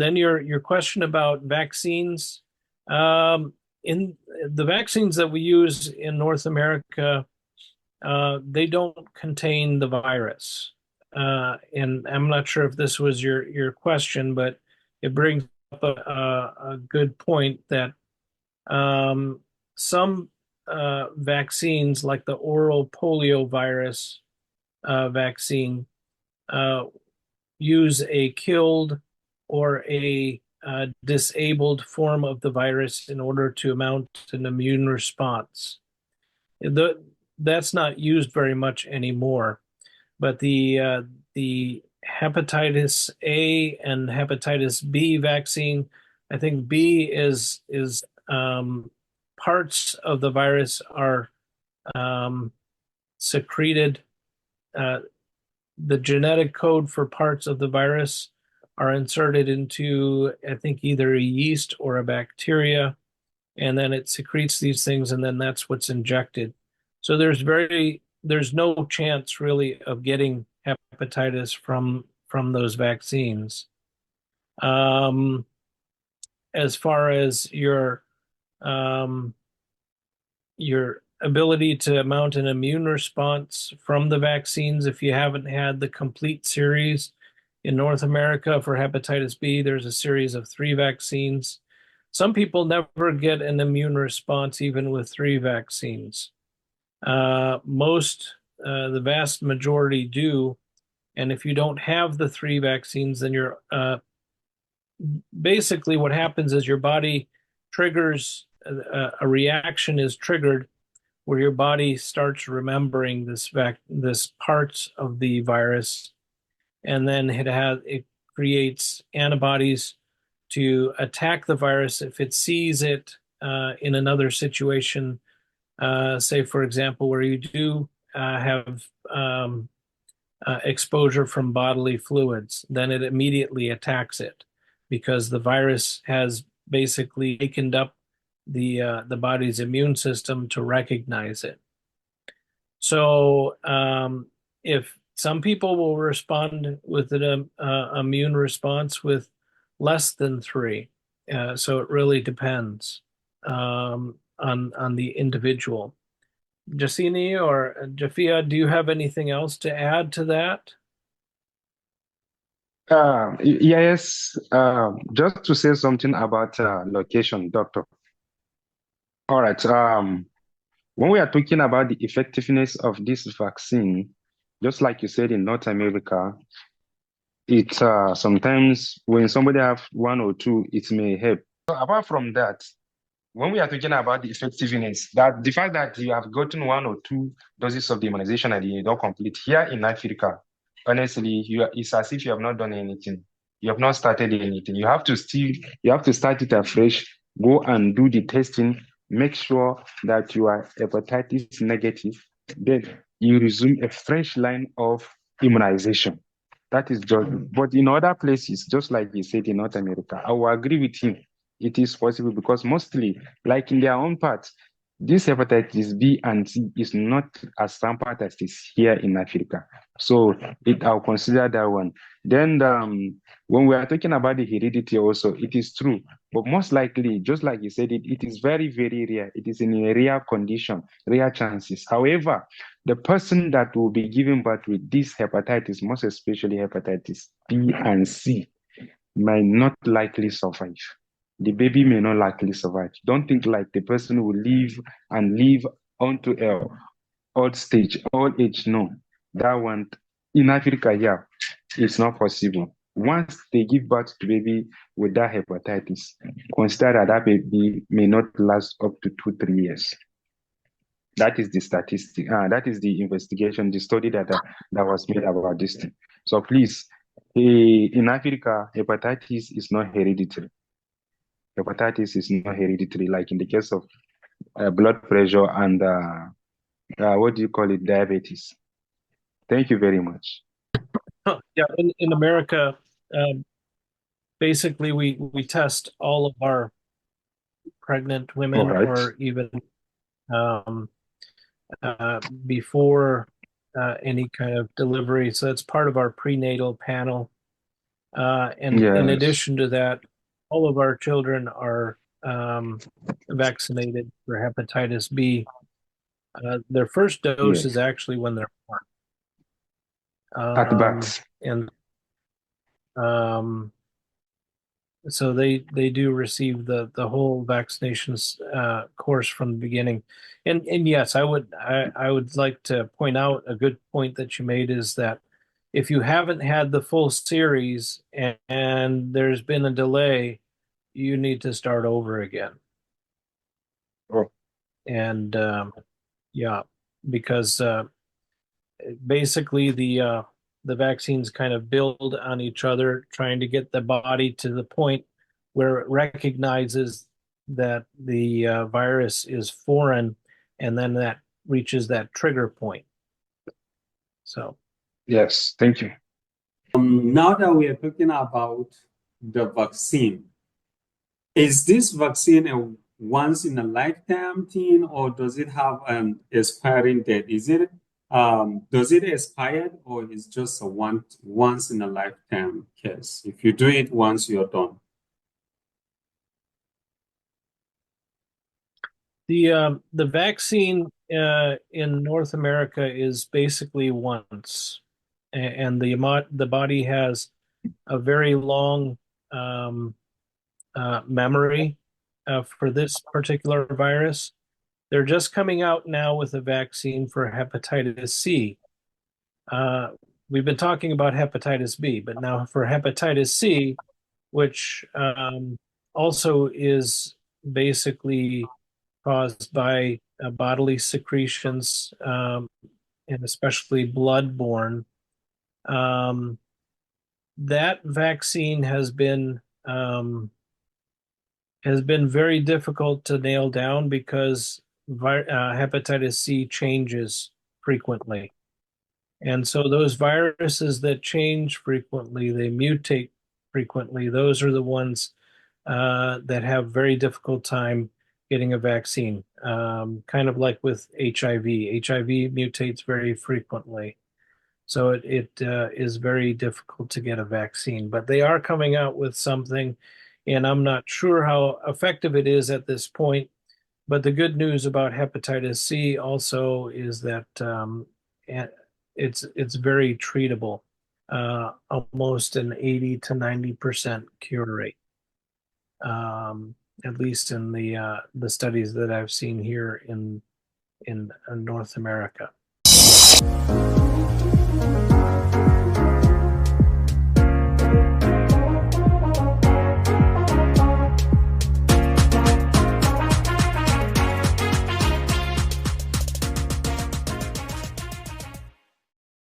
then your question about vaccines. In the vaccines that we use in North America, they don't contain the virus. And I'm not sure if this was your question, but it brings up a good point that some vaccines, like the oral polio virus vaccine, uh, use a killed or a disabled form of the virus in order to mount an immune response. That's not used very much anymore, but the hepatitis A and hepatitis B vaccine, I think B is parts of the virus are um, secreted. Uh, the genetic code for parts of the virus are inserted into, I think, either a yeast or a bacteria, and then it secretes these things, and then that's what's injected. So there's no chance really of getting hepatitis from those vaccines. Um, as far as um, your ability to mount an immune response from the vaccines, if you haven't had the complete series in North America for hepatitis B, there's a series of 3 vaccines. Some people never get an immune response even with 3 vaccines. The vast majority do. And if you don't have the 3 vaccines, then you're basically what happens is your body triggers a reaction is triggered where your body starts remembering this parts of the virus, and then it creates antibodies to attack the virus if it sees it in another situation. Say, for example, where you do have exposure from bodily fluids, then it immediately attacks it because the virus has basically wakened up the body's immune system to recognize it. So if some people will respond with an immune response with less than 3, so it really depends on the individual. Jacini or Jafia, do you have anything else to add to that? Yes, just to say something about location, doctor. All right. When we are talking about the effectiveness of this vaccine, just like you said in North America, it sometimes when somebody have 1 or 2, it may help. So apart from that, when we are talking about the effectiveness, that the fact that you have gotten 1 or 2 doses of the immunization and you don't complete here in Africa, honestly, it's as if you have not done anything. You have not started anything. You have to start it afresh, go and do the testing, make sure that you are hepatitis negative. Then you resume a fresh line of immunization. That is just, but in other places, just like you said in North America, I will agree with him. It is possible because mostly, like in their own part, this hepatitis B and C is not as rampant as it is here in Africa. So I'll consider that one. Then when we are talking about the heredity also, it is true. But most likely, just like you said, it is very, very rare. It is in a rare condition, rare chances. However, the person that will be given birth with this hepatitis, most especially hepatitis B and C, might not likely survive. The baby may not likely survive. Don't think like the person will live and live onto a old age. No, that one in Africa, yeah, it's not possible. Once they give birth to baby with that hepatitis, consider that that baby may not last up to 2, 3 years. That is the statistic. That is the investigation, the study that was made about this thing. So please, in Africa, hepatitis is not hereditary. Hepatitis is not hereditary, like in the case of blood pressure and what do you call it, diabetes. Thank you very much. Yeah, in America, um, basically we test all of our pregnant All women right. or even um, before any kind of delivery. So that's part of our prenatal panel. And in Yes. addition to that, all of our children are vaccinated for hepatitis B. Their first dose is Yes. actually when they're At born. birth. And um, so they do receive the whole vaccinations course from the beginning. And yes, I would like to point out a good point that you made is that if you haven't had the full series and there's been a delay, you need to start over again. Oh, And yeah, because basically the vaccines kind of build on each other, trying to get the body to the point where it recognizes that the virus is foreign, and then that reaches that trigger point. So yes. Thank you. Now that we are talking about the vaccine, is this vaccine a once in a lifetime thing, or does it have an expiring date? Is it does it expire, or is just a once in a lifetime case? If you do it once, you're done. the vaccine in North America is basically once, and the body has a very long um, memory for this particular virus. They're just coming out now with a vaccine for hepatitis C. Uh, we've been talking about hepatitis B, but now for hepatitis C, which also is basically caused by bodily secretions, and especially bloodborne. Um, that vaccine has been very difficult to nail down because hepatitis C changes frequently. And so those viruses that change frequently, they mutate frequently, those are the ones that have very difficult time getting a vaccine. Kind of like with HIV. HIV mutates very frequently. So it is very difficult to get a vaccine, but they are coming out with something, and I'm not sure how effective it is at this point. But the good news about hepatitis C also is that it's very treatable, almost an 80 to 90% cure rate, at least in the studies that I've seen here in North America.